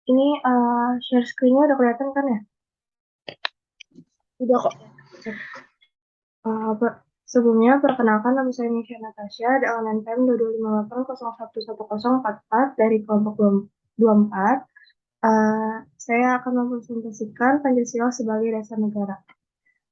Ini share screen-nya udah kelihatan kan ya? Udah kok. Cek. Sebelumnya, perkenalkan nama saya Nisha Natasha dengan NPM 2258011144 dari kelompok 24. Saya akan mempresentasikan Pancasila sebagai dasar negara.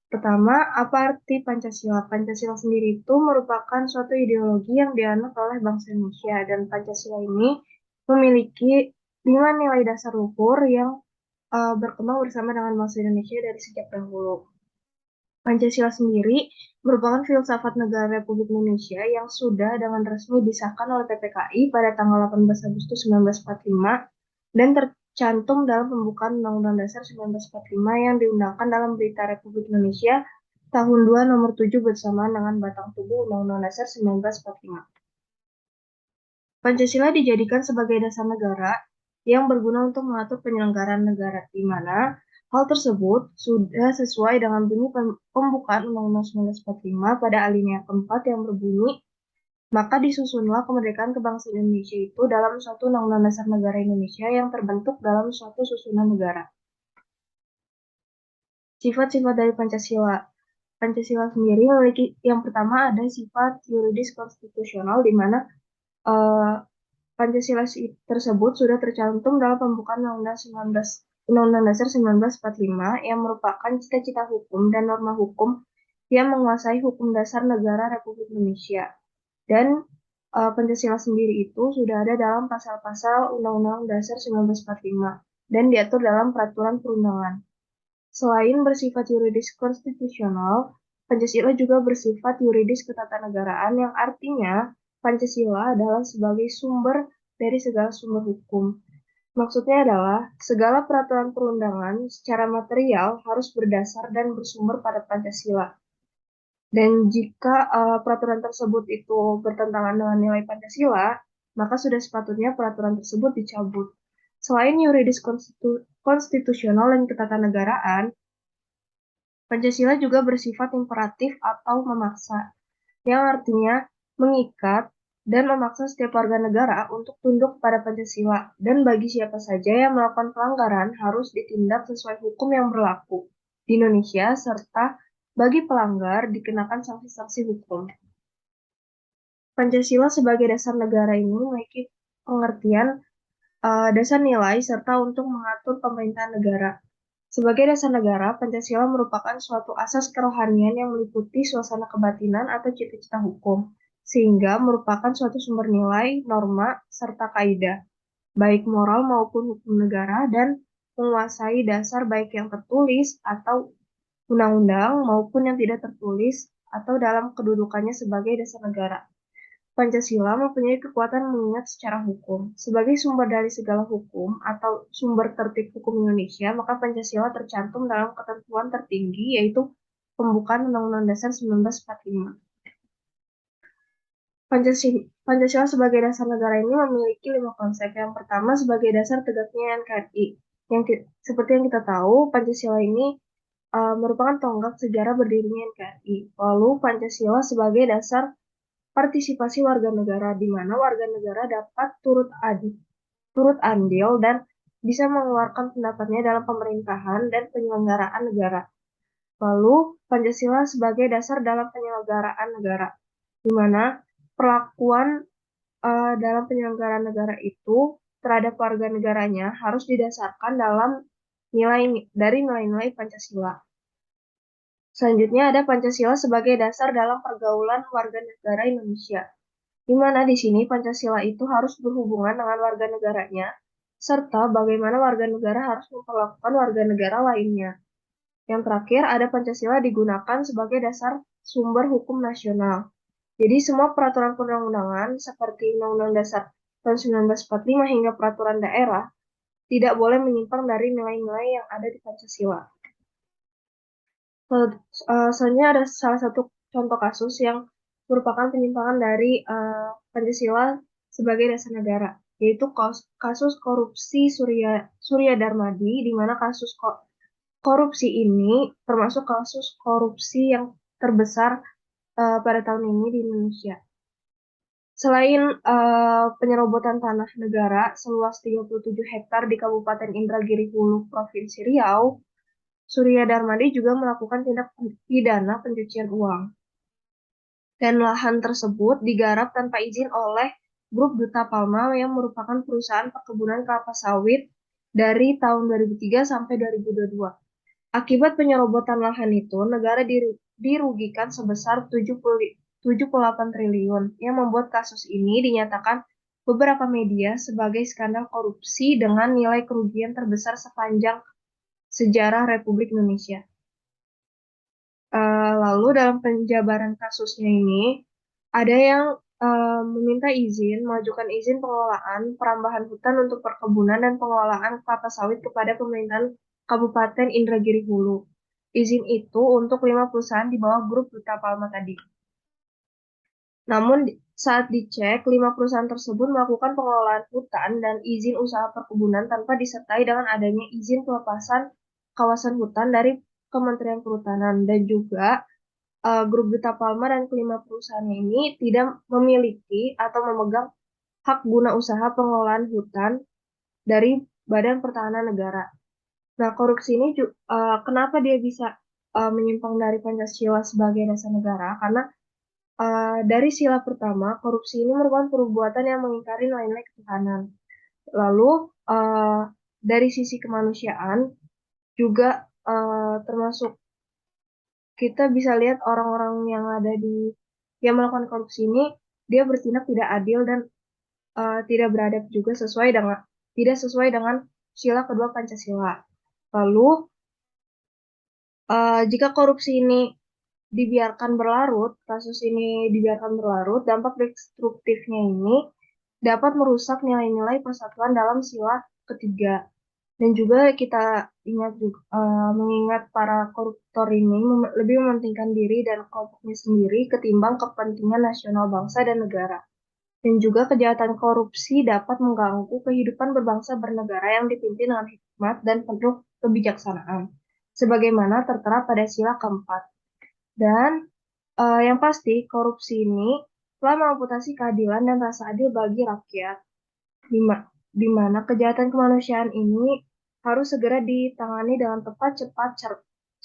Pertama, apa arti Pancasila? Pancasila sendiri itu merupakan suatu ideologi yang dianut oleh bangsa Indonesia, dan Pancasila ini memiliki 5 nilai dasar luhur yang berkembang bersama dengan bangsa Indonesia dari sejak dahulu. Pancasila sendiri merupakan filsafat negara Republik Indonesia yang sudah dengan resmi disahkan oleh PPKI pada tanggal 18 Agustus 1945 dan tercantum dalam pembukaan Undang-Undang Dasar 1945 yang diundangkan dalam Berita Republik Indonesia tahun 2 nomor 7 bersamaan dengan batang tubuh Undang-Undang Dasar 1945. Pancasila dijadikan sebagai dasar negara yang berguna untuk mengatur penyelenggaraan negara, di mana hal tersebut sudah sesuai dengan bunyi pembukaan Undang-Undang 1945 pada alinea keempat yang berbunyi, maka disusunlah kemerdekaan kebangsaan Indonesia itu dalam suatu Undang-Undang Dasar Negara Indonesia yang terbentuk dalam suatu susunan negara. Sifat-sifat dari Pancasila. Pancasila sendiri memiliki yang pertama ada sifat yuridis konstitusional, di mana eh, Pancasila tersebut sudah tercantum dalam pembukaan Undang-Undang Dasar 1945 yang merupakan cita-cita hukum dan norma hukum yang menguasai hukum dasar negara Republik Indonesia. Dan Pancasila sendiri itu sudah ada dalam pasal-pasal Undang-Undang Dasar 1945 dan diatur dalam peraturan perundangan. Selain bersifat yuridis konstitusional, Pancasila juga bersifat yuridis ketatanegaraan yang artinya Pancasila adalah sebagai sumber dari segala sumber hukum. Maksudnya adalah segala peraturan perundangan secara material harus berdasar dan bersumber pada Pancasila. Dan jika peraturan tersebut itu bertentangan dengan nilai Pancasila, maka sudah sepatutnya peraturan tersebut dicabut. Selain yuridis konstitusional dan ketatanegaraan, Pancasila juga bersifat imperatif atau memaksa, yang artinya mengikat dan memaksa setiap warga negara untuk tunduk pada Pancasila, dan bagi siapa saja yang melakukan pelanggaran harus ditindak sesuai hukum yang berlaku di Indonesia, serta bagi pelanggar dikenakan sanksi-sanksi hukum. Pancasila sebagai dasar negara ini memiliki pengertian dasar nilai serta untuk mengatur pemerintahan negara. Sebagai dasar negara, Pancasila merupakan suatu asas kerohanian yang meliputi suasana kebatinan atau cita-cita hukum, sehingga merupakan suatu sumber nilai, norma, serta kaidah, baik moral maupun hukum negara, dan menguasai dasar baik yang tertulis atau undang-undang maupun yang tidak tertulis atau dalam kedudukannya sebagai dasar negara. Pancasila mempunyai kekuatan mengingat secara hukum. Sebagai sumber dari segala hukum atau sumber tertib hukum Indonesia, maka Pancasila tercantum dalam ketentuan tertinggi, yaitu pembukaan Undang-Undang Dasar 1945. Pancasila sebagai dasar negara ini memiliki 5 konsep. Yang pertama sebagai dasar tegaknya NKRI. Seperti yang kita tahu, Pancasila ini merupakan tonggak sejarah berdirinya NKRI. Lalu Pancasila sebagai dasar partisipasi warga negara, di mana warga negara dapat turut andil dan bisa mengeluarkan pendapatnya dalam pemerintahan dan penyelenggaraan negara. Lalu, Pancasila sebagai dasar dalam penyelenggaraan negara, di mana perlakuan dalam penyelenggaraan negara itu terhadap warga negaranya harus didasarkan dalam nilai-nilai Pancasila. Selanjutnya ada Pancasila sebagai dasar dalam pergaulan warga negara Indonesia, di mana di sini Pancasila itu harus berhubungan dengan warga negaranya, serta bagaimana warga negara harus memperlakukan warga negara lainnya. Yang terakhir, ada Pancasila digunakan sebagai dasar sumber hukum nasional. Jadi semua peraturan perundang-undangan seperti Undang-Undang Dasar tahun 1945 hingga peraturan daerah tidak boleh menyimpang dari nilai-nilai yang ada di Pancasila. Selanjutnya ada salah satu contoh kasus yang merupakan penyimpangan dari Pancasila sebagai dasar negara, yaitu kasus korupsi Surya Darmadi, di mana kasus korupsi ini termasuk kasus korupsi yang terbesar pada tahun ini di Indonesia. Selain penyerobotan tanah negara seluas 37 hektar di Kabupaten Indragiri Hulu, Provinsi Riau, Surya Darmadi juga melakukan tindak pidana pencucian uang. Dan lahan tersebut digarap tanpa izin oleh Grup Duta Palma yang merupakan perusahaan perkebunan kelapa sawit dari tahun 2003 sampai 2022. Akibat penyerobotan lahan itu, negara dirugikan sebesar 78 triliun, yang membuat kasus ini dinyatakan beberapa media sebagai skandal korupsi dengan nilai kerugian terbesar sepanjang sejarah Republik Indonesia. Lalu dalam penjabaran kasusnya ini, ada yang meminta izin, mengajukan izin pengelolaan perambahan hutan untuk perkebunan dan pengelolaan kelapa sawit kepada pemerintahan Kabupaten Indragiri Hulu. Izin itu untuk 5 perusahaan di bawah grup Duta Palma tadi. Namun saat dicek, 5 perusahaan tersebut melakukan pengelolaan hutan dan izin usaha perkebunan tanpa disertai dengan adanya izin pelepasan kawasan hutan dari Kementerian Perhutanan, dan juga Grup Duta Palma dan kelima perusahaannya ini tidak memiliki atau memegang hak guna usaha pengelolaan hutan dari Badan Pertahanan Negara. Nah, korupsi ini kenapa dia bisa menyimpang dari Pancasila sebagai dasar negara? Karena dari sila pertama, korupsi ini merupakan perbuatan yang mengingkari nilai-nilai ketuhanan. Lalu, dari sisi kemanusiaan juga termasuk kita bisa lihat orang-orang yang ada di yang melakukan korupsi ini, dia bertindak tidak adil dan tidak beradab juga tidak sesuai dengan sila kedua Pancasila. Lalu jika korupsi ini dibiarkan berlarut, kasus ini dibiarkan berlarut, dampak destruktifnya ini dapat merusak nilai-nilai persatuan dalam sila ketiga. Dan juga kita mengingat para koruptor ini lebih mementingkan diri dan kelompoknya sendiri ketimbang kepentingan nasional bangsa dan negara. Dan juga kejahatan korupsi dapat mengganggu kehidupan berbangsa bernegara yang dipimpin dengan hikmat dan penuh kebijaksanaan, sebagaimana tertera pada sila keempat. Dan yang pasti, korupsi ini telah mengamputasi keadilan dan rasa adil bagi rakyat, di mana kejahatan kemanusiaan ini harus segera ditangani dengan tepat, cepat,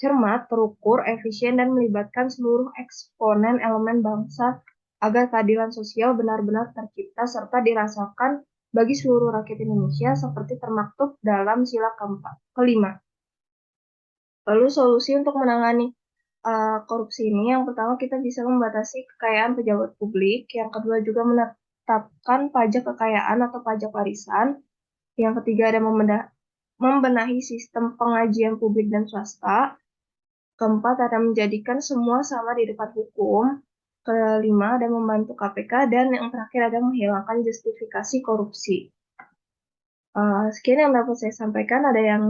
cermat, terukur, efisien, dan melibatkan seluruh eksponen elemen bangsa agar keadilan sosial benar-benar tercipta serta dirasakan bagi seluruh rakyat Indonesia seperti termaktub dalam sila kelima. Lalu solusi untuk menangani korupsi ini, yang pertama kita bisa membatasi kekayaan pejabat publik, yang kedua juga menetapkan pajak kekayaan atau pajak warisan, yang ketiga ada membenahi sistem pengajian publik dan swasta, keempat ada menjadikan semua sama di depan hukum, kelima ada membantu KPK, dan yang terakhir ada menghilangkan justifikasi korupsi. Sekian yang dapat saya sampaikan. Ada yang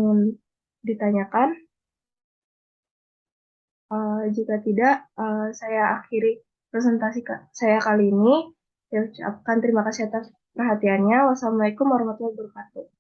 ditanyakan? Jika tidak, saya akhiri presentasi saya kali ini. Saya ucapkan terima kasih atas perhatiannya. Wassalamualaikum warahmatullahi wabarakatuh.